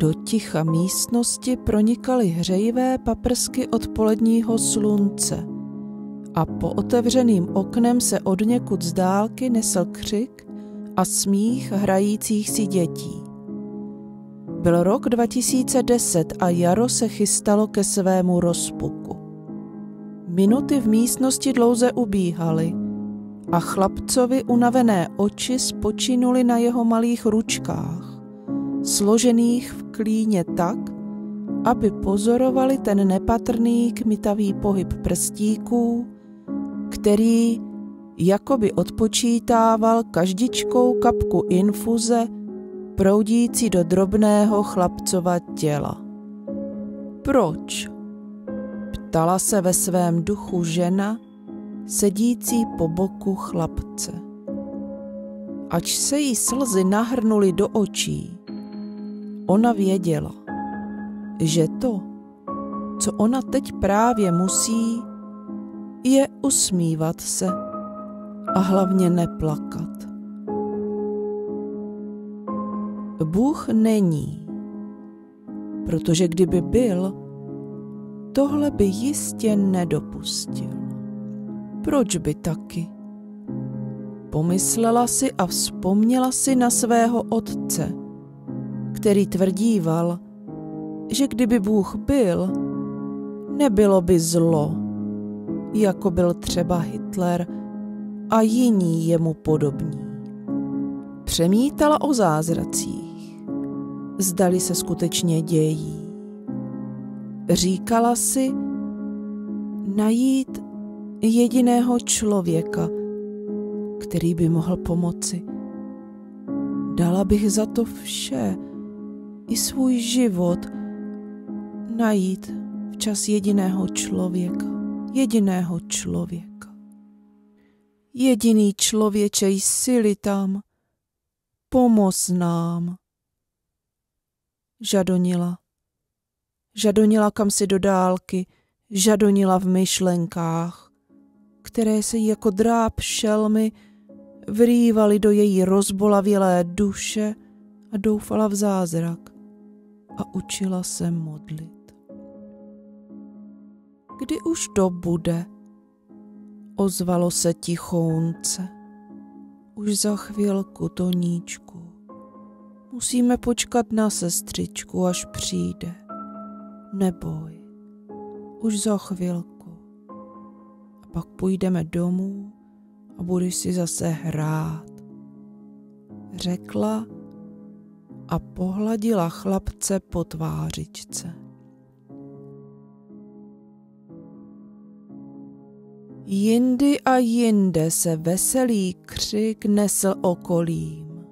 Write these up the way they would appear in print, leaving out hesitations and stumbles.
Do ticha místnosti pronikaly hřejivé paprsky odpoledního slunce a po otevřeným oknem se odněkud z dálky nesl křik a smích hrajících si dětí. Byl rok 2010 a jaro se chystalo ke svému rozpuku. Minuty v místnosti dlouze ubíhaly a chlapcovi unavené oči spočinuly na jeho malých ručkách, složených v klíně tak, aby pozorovali ten nepatrný kmitavý pohyb prstíků, který jakoby odpočítával každičkou kapku infuze proudící do drobného chlapcova těla. Proč? Ptala se ve svém duchu žena, sedící po boku chlapce. Ač se jí slzy nahrnuly do očí, ona věděla, že to, co ona teď právě musí, je usmívat se a hlavně neplakat. Bůh není, protože kdyby byl, tohle by jistě nedopustil. Proč by taky? Pomyslela si a vzpomněla si na svého otce, který tvrdíval, že kdyby Bůh byl, nebylo by zlo, jako byl třeba Hitler a jiní jemu podobní. Přemítala o zázracích, zdali se skutečně dějí. Říkala si najít jediného člověka, který by mohl pomoci. Dala bych za to vše, i svůj život, najít včas jediného člověka. Jediný člověče, jsi-li tam, pomoz nám. Žadonila kamsi do dálky, žadonila v myšlenkách, které se jako dráp šelmy vrývaly do její rozbolavělé duše a doufala v zázrak a učila se modlit. Kdy už to bude? Ozvalo se tichounce. Už za chvilku, Toníčku. Musíme počkat na sestřičku, až přijde. Neboj, už za chvilku. A pak půjdeme domů a budeš si zase hrát. Řekla a pohladila chlapce po tvářičce. Jindy a jinde se veselý křik nesl okolím.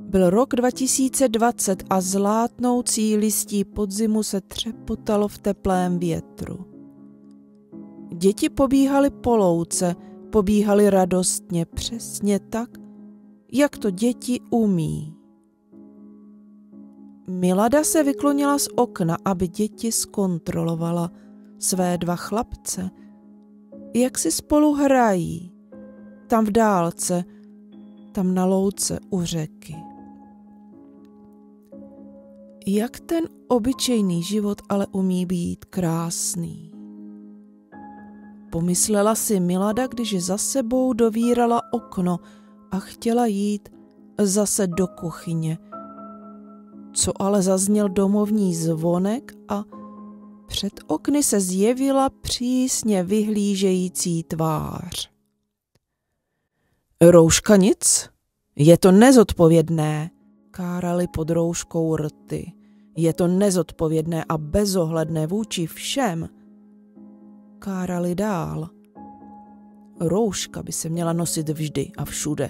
Byl rok 2020 a zlátnoucí listí podzimu se třepotalo v teplém větru. Děti pobíhaly po louce, pobíhaly radostně, přesně tak, jak to děti umí. Milada se vyklonila z okna, aby děti zkontrolovala své dva chlapce, jak si spolu hrají, tam v dálce, tam na louce u řeky. Jak ten obyčejný život ale umí být krásný. Pomyslela si Milada, když za sebou dovírala okno a chtěla jít zase do kuchyně. Co ale zazněl domovní zvonek a před okny se zjevila přísně vyhlížející tvář. Rouška nic? Je to nezodpovědné, kárali pod rouškou rty. Je to nezodpovědné a bezohledné vůči všem. Kárali dál. Rouška by se měla nosit vždy a všude.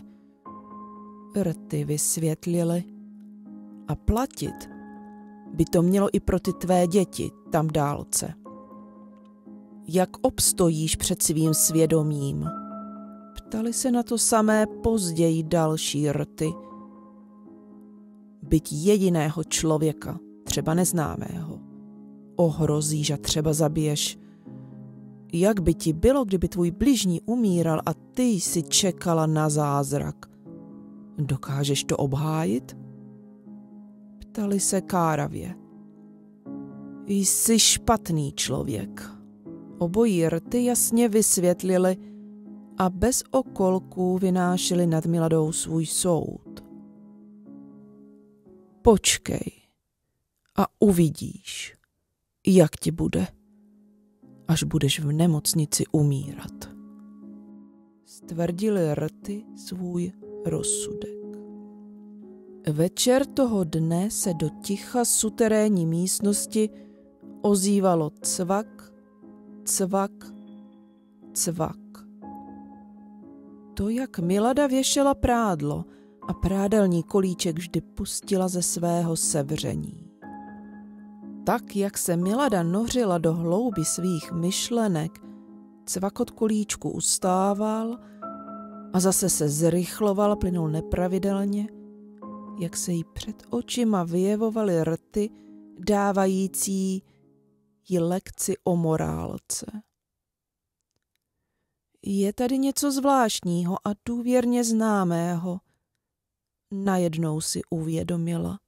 Rty vysvětlili. A platit by to mělo i pro ty tvé děti tam v dálce. Jak obstojíš před svým svědomím? Ptali se na to samé později další rty. Byť jediného člověka, třeba neznámého, ohrozíš a třeba zabiješ. Jak by ti bylo, kdyby tvůj bližní umíral a ty jsi čekala na zázrak? Dokážeš to obhájit? Ptali se káravě. Jsi špatný člověk. Obojí rty jasně vysvětlili a bez okolků vynášeli nad Miladou svůj soud. Počkej a uvidíš, jak ti bude, až budeš v nemocnici umírat. Stvrdili rty svůj rozsudek. Večer toho dne se do ticha suterénní místnosti ozývalo cvak, cvak, cvak. To, jak Milada věšela prádlo a prádelní kolíček vždy pustila ze svého sevření. Tak, jak se Milada nořila do hlouby svých myšlenek, cvakot kolíčku ustával a zase se zrychloval, plynul nepravidelně, jak se jí před očima vyjevovaly rty, dávající jí lekci o morálce. Je tady něco zvláštního a důvěrně známého, najednou si uvědomila.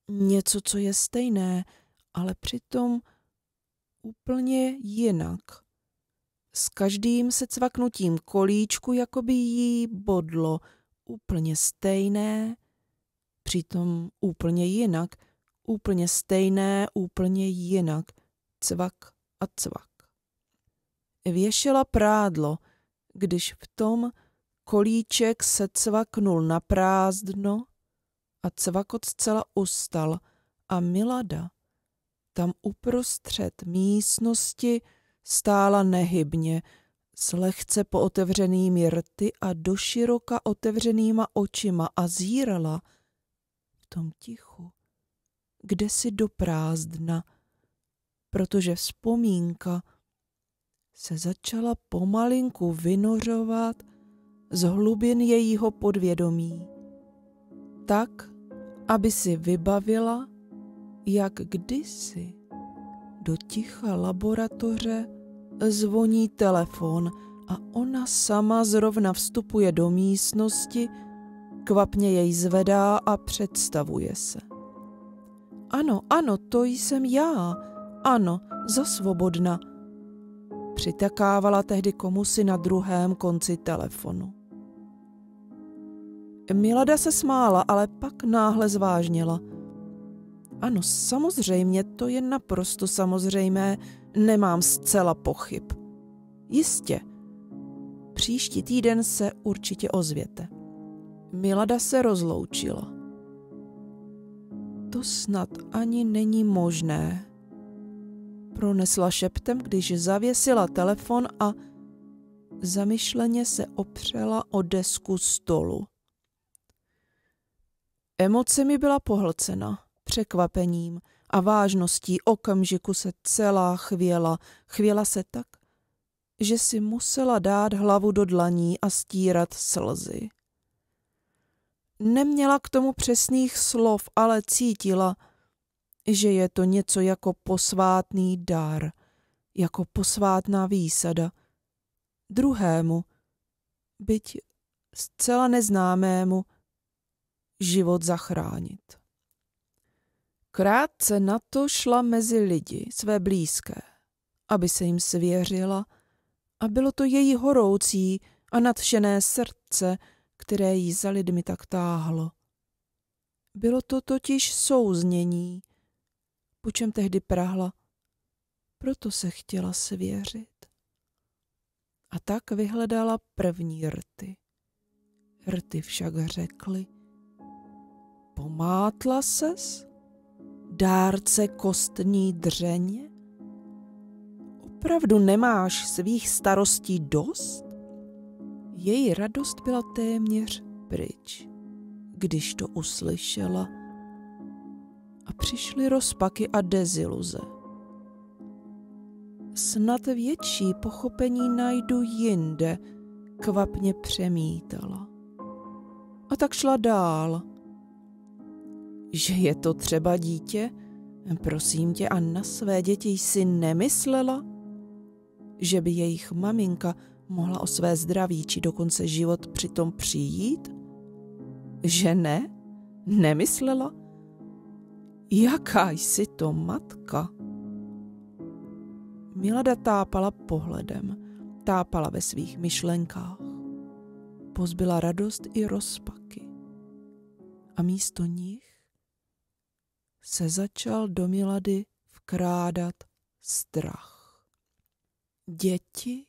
Něco, co je stejné, ale přitom úplně jinak. S každým se cvaknutím kolíčku jakoby jí bodlo, úplně stejné, přitom úplně jinak, úplně stejné, úplně jinak, cvak a cvak. Věšela prádlo, když v tom kolíček se cvaknul na prázdno a cvakot zcela ustal a Milada tam uprostřed místnosti stála nehybně, s lehce pootevřenými rty a doširoka otevřenýma očima a zírala v tom tichu, kdesi do prázdna, protože vzpomínka se začala pomalinku vynořovat z hlubin jejího podvědomí, tak, aby si vybavila, jak kdysi do ticha laboratoře zvoní telefon a ona sama zrovna vstupuje do místnosti, kvapně jej zvedá a představuje se. Ano, ano, to jsem já, ano, za Svobodna, přitakávala tehdy komusi na druhém konci telefonu. Milada se smála, ale pak náhle zvážnila. Ano, samozřejmě, to je naprosto samozřejmé, nemám zcela pochyb. Jistě, příští týden se určitě ozvěte. Milada se rozloučila. To snad ani není možné, pronesla šeptem, když zavěsila telefon a zamyšleně se opřela o desku stolu. Emocemi byla pohlcena, překvapením a vážností okamžiku se celá chvěla se tak, že si musela dát hlavu do dlaní a stírat slzy. Neměla k tomu přesných slov, ale cítila, že je to něco jako posvátný dar, jako posvátná výsada, druhému, byť zcela neznámému, život zachránit. Krátce na to šla mezi lidi, své blízké, aby se jim svěřila, a bylo to její horoucí a nadšené srdce, které jí za lidmi tak táhlo. Bylo to totiž souznění, po čem tehdy prahla, proto se chtěla svěřit. A tak vyhledala první rty. Rty však řekly: pomátla ses, dárce kostní dřeně? Opravdu nemáš svých starostí dost? Její radost byla téměř pryč, když to uslyšela, a přišly rozpaky a deziluze. Snad větší pochopení najdu jinde, kvapně přemítala. A tak šla dál. Že je to třeba dítě? Prosím tě, a na své děti jsi nemyslela? Že by jejich maminka mohla o své zdraví či dokonce život přitom přijít? Že ne? Nemyslela? Jaká jsi to matka? Milada tápala pohledem, tápala ve svých myšlenkách. Pozbyla radost i rozpaky. A místo nich se začal do Milady vkrádat strach. Děti?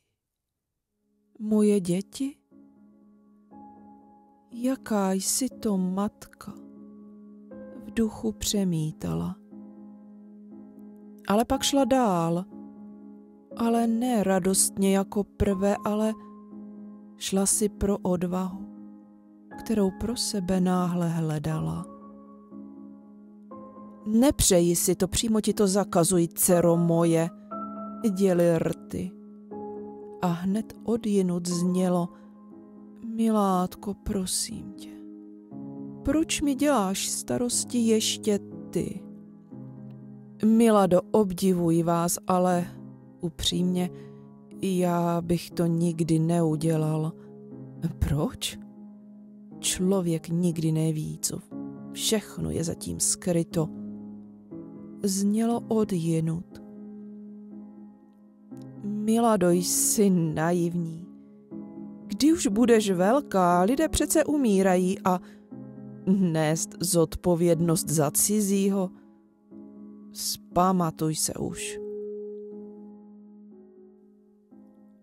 Moje děti? Jaká jsi to matka? V duchu přemítala. Ale pak šla dál. Ale ne radostně jako prvé, ale šla si pro odvahu, kterou pro sebe náhle hledala. Nepřeji si to, přímo ti to zakazuj, dcero moje, děli rty. A hned odjinud znělo: milátko, prosím tě, proč mi děláš starosti ještě ty? Milado, obdivuji vás, ale upřímně, já bych to nikdy neudělal. Proč? Člověk nikdy neví, co všechno je zatím skryto. Znělo odjinud. Milado, jsi naivní. Kdy už budeš velká, lidé přece umírají a nést zodpovědnost za cizího. Vzpamatuj se už.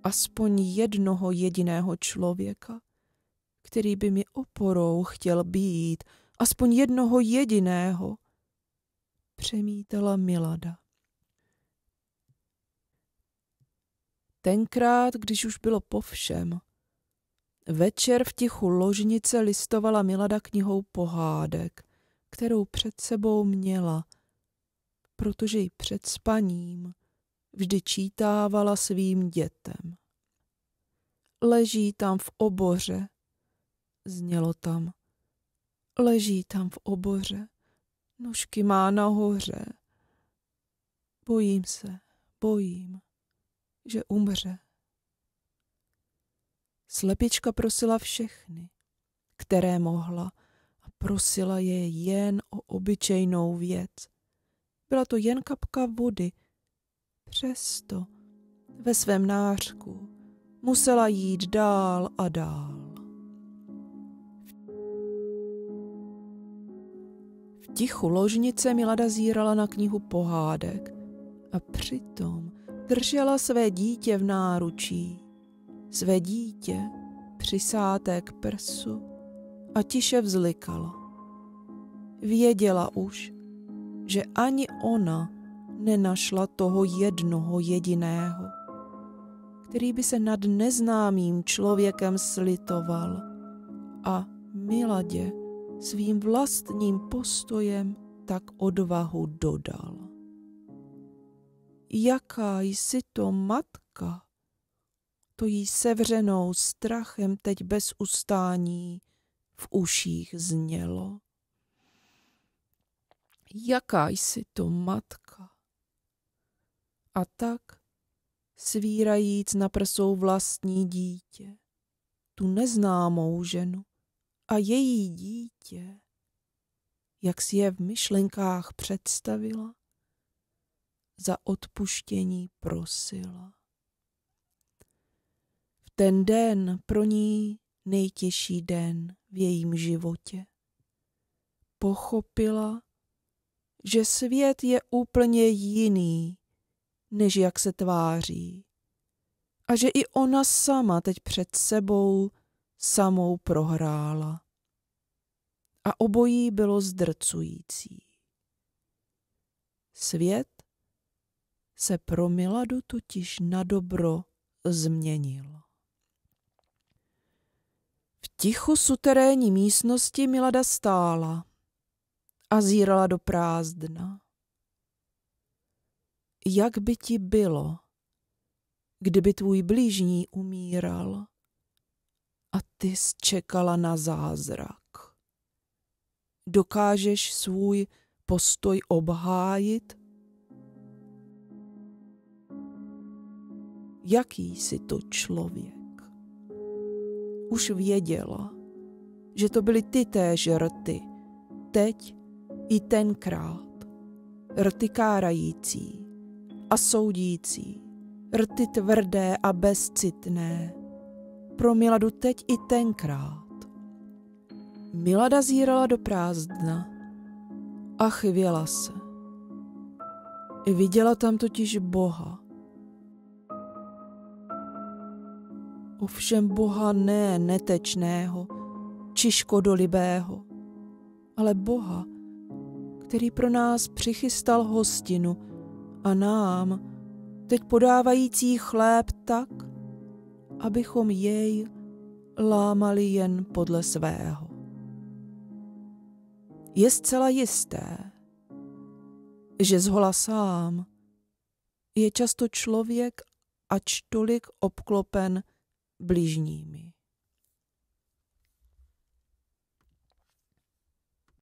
Aspoň jednoho jediného člověka, který by mi oporou chtěl být, aspoň jednoho jediného, přemítala Milada. Tenkrát, když už bylo po všem, večer v tichu ložnice listovala Milada knihou pohádek, kterou před sebou měla, protože ji před spaním vždy čítávala svým dětem. Leží tam v oboře, znělo tam. Leží tam v oboře, nožky má nahoře. Bojím, že umře. Slepička prosila všechny, které mohla, a prosila je jen o obyčejnou věc. Byla to jen kapka vody, přesto ve svém nářku musela jít dál a dál. V tichu ložnice Milada zírala na knihu pohádek a přitom držela své dítě v náručí, své dítě přisáté k prsu a tiše vzlikala. Věděla už, že ani ona nenašla toho jednoho jediného, který by se nad neznámým člověkem slitoval a Miladě svým vlastním postojem tak odvahu dodal. Jaká jsi to matka? To jí sevřenou strachem teď bez ustání v uších znělo. Jaká jsi to matka? A tak, svírajíc na prsou vlastní dítě, tu neznámou ženu a její dítě, jak si je v myšlenkách představila, za odpuštění prosila. V ten den pro ní nejtěžší den v jejím životě. Pochopila, že svět je úplně jiný, než jak se tváří, a že i ona sama teď před sebou samou prohrála. A obojí bylo zdrcující. Svět se pro Miladu totiž na dobro změnil. V tichu suterénní místnosti Milada stála a zírala do prázdna. Jak by ti bylo, kdyby tvůj bližní umíral a ty jsi čekala na zázrak? Dokážeš svůj postoj obhájit? Jaký jsi to člověk? Už věděla, že to byly ty též rty, teď i tenkrát. rty kárající a soudící, rty tvrdé a bezcitné, pro Miladu teď i tenkrát. Milada zírala do prázdna a chvěla se. Viděla tam totiž Boha. Ovšem Boha ne netečného či škodolibého, ale Boha, který pro nás přichystal hostinu a nám teď podávající chléb tak, abychom jej lámali jen podle svého. Je zcela jisté, že zhola sám je často člověk ač tolik obklopen bližními.